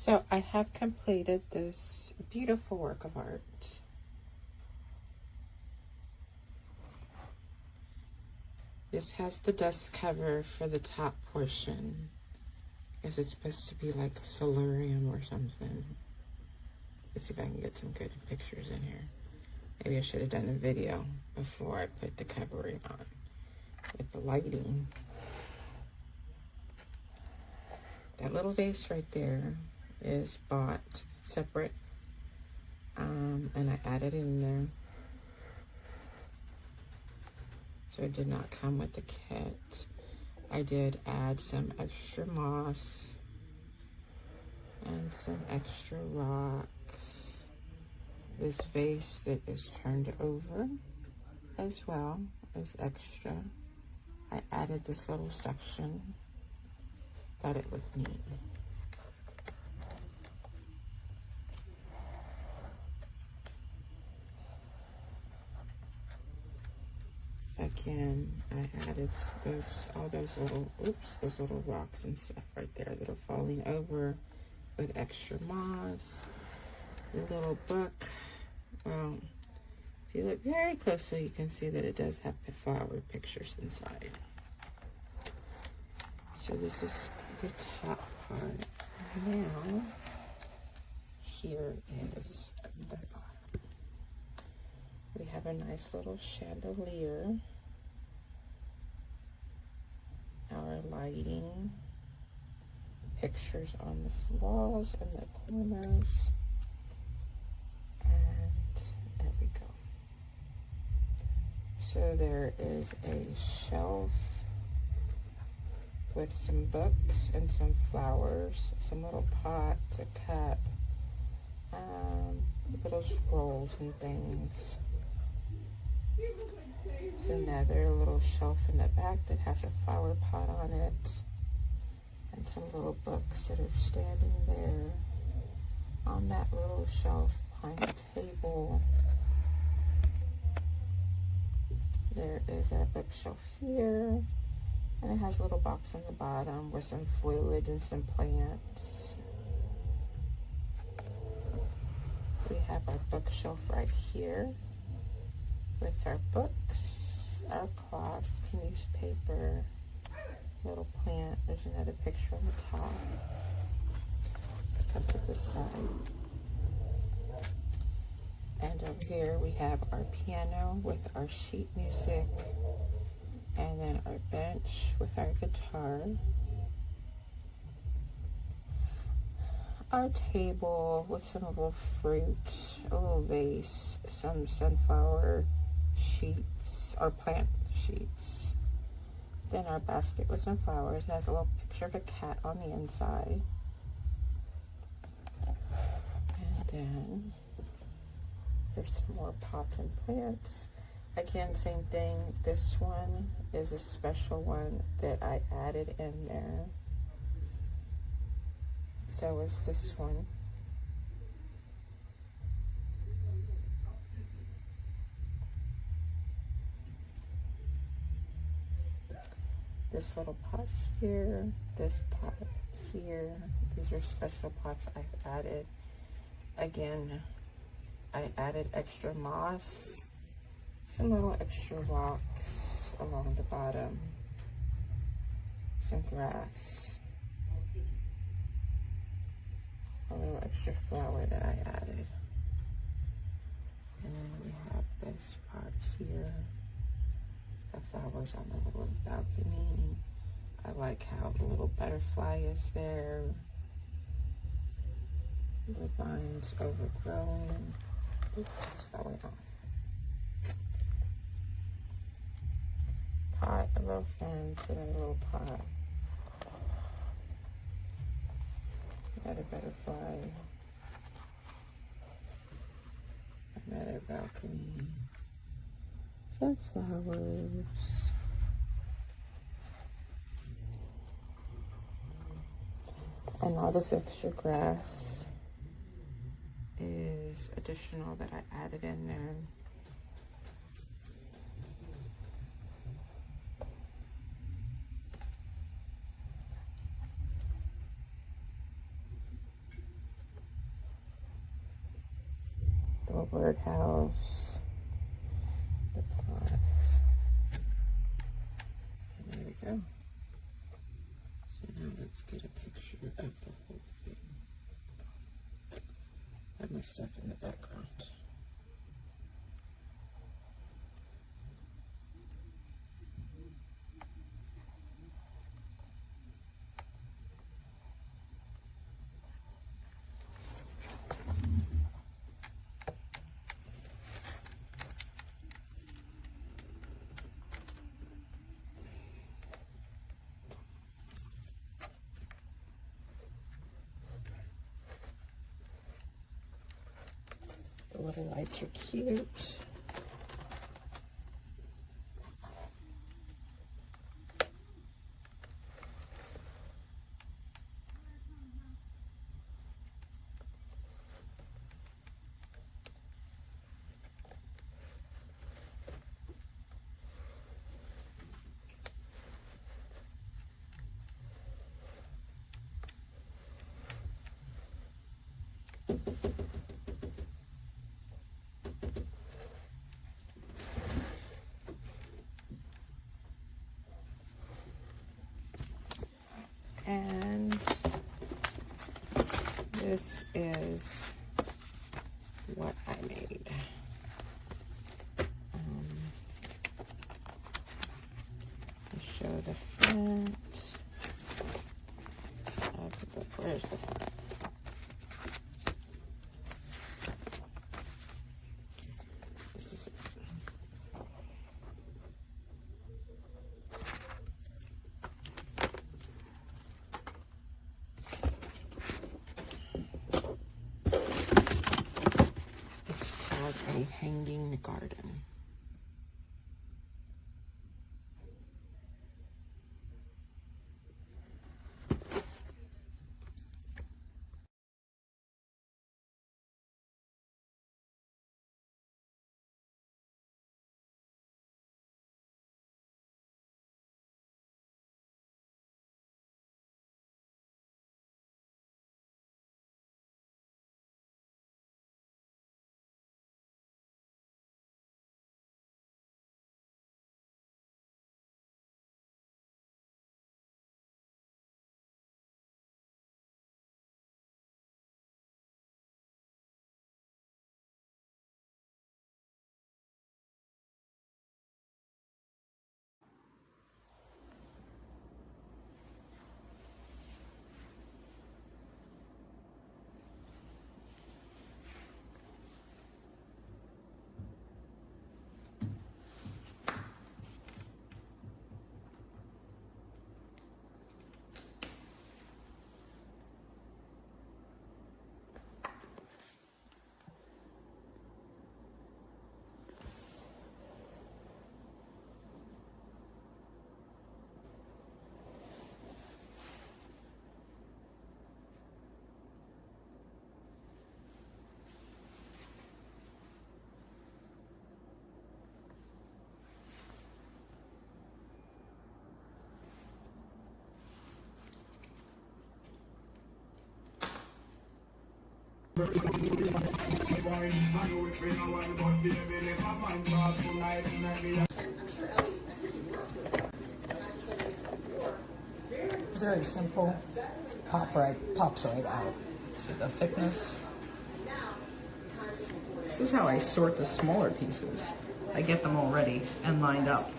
So I have completed this beautiful work of art. This has the dust cover for the top portion, because it's supposed to be like a solarium or something. Let's see if I can get some good pictures in here. Maybe I should have done a video before I put the covering on with the lighting. That little vase right there is bought separate, and I added in there. So it did not come with the kit. I did add some extra moss and some extra rocks. This vase that is turned over as well is extra. I added this little section. Thought it looked neat. Again, I added all those little rocks and stuff right there that are falling over with extra moss. The little book. Well, if you look very closely, you can see that it does have flower pictures inside. So this is the top part. Now, here is the bottom. We have a nice little chandelier. Our lighting, pictures on the walls and the corners, and there we go. So there is a shelf with some books and some flowers, some little pots, a cup, little scrolls and things. There's another little shelf in the back that has a flower pot on it, and some little books that are standing there on that little shelf behind the table. There is a bookshelf here, and it has a little box on the bottom with some foliage and some plants. We have our bookshelf right here with our books, our clock, newspaper, little plant. There's another picture on the top. Let's come to this side. And over here we have our piano with our sheet music, and then our bench with our guitar. Our table with some little fruit, a little vase, some sunflower sheets or plant sheets. Then our basket with some flowers. It has a little picture of a cat on the inside. And then there's some more pots and plants. Again, same thing. This one is a special one that I added in there. So is this one. This little pot here, this pot here. These are special pots I've added. Again, I added extra moss, some little extra rocks along the bottom, some grass, a little extra flower that I added. And then we have this part here, the flowers on the little balcony. I like how the little butterfly is there. The vines overgrowing. Oops, it's falling off. Pot, a little fence, and a little pot. Another butterfly. Another balcony. Some flowers. And all this extra grass is additional that I added in there. little birdhouse, the pots. And there we go. So now let's get a picture of the whole thing. I have my stuff in the background. The little lights are cute. And this is what I made. I'll show the front of the book. Where's the front? This is it. A hanging garden. Very simple, pops right out. See the thickness? This is how I sort the smaller pieces. I get them all ready and lined up.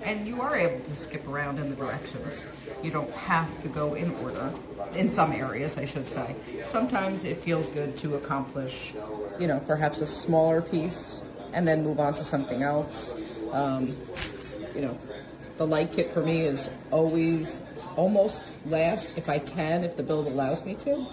And you are able to skip around in the directions. You don't have to go in order. In some areas, I should say. Sometimes it feels good to accomplish, you know, perhaps a smaller piece and then move on to something else. You know, the light kit for me is always almost last if I can, if the build allows me to.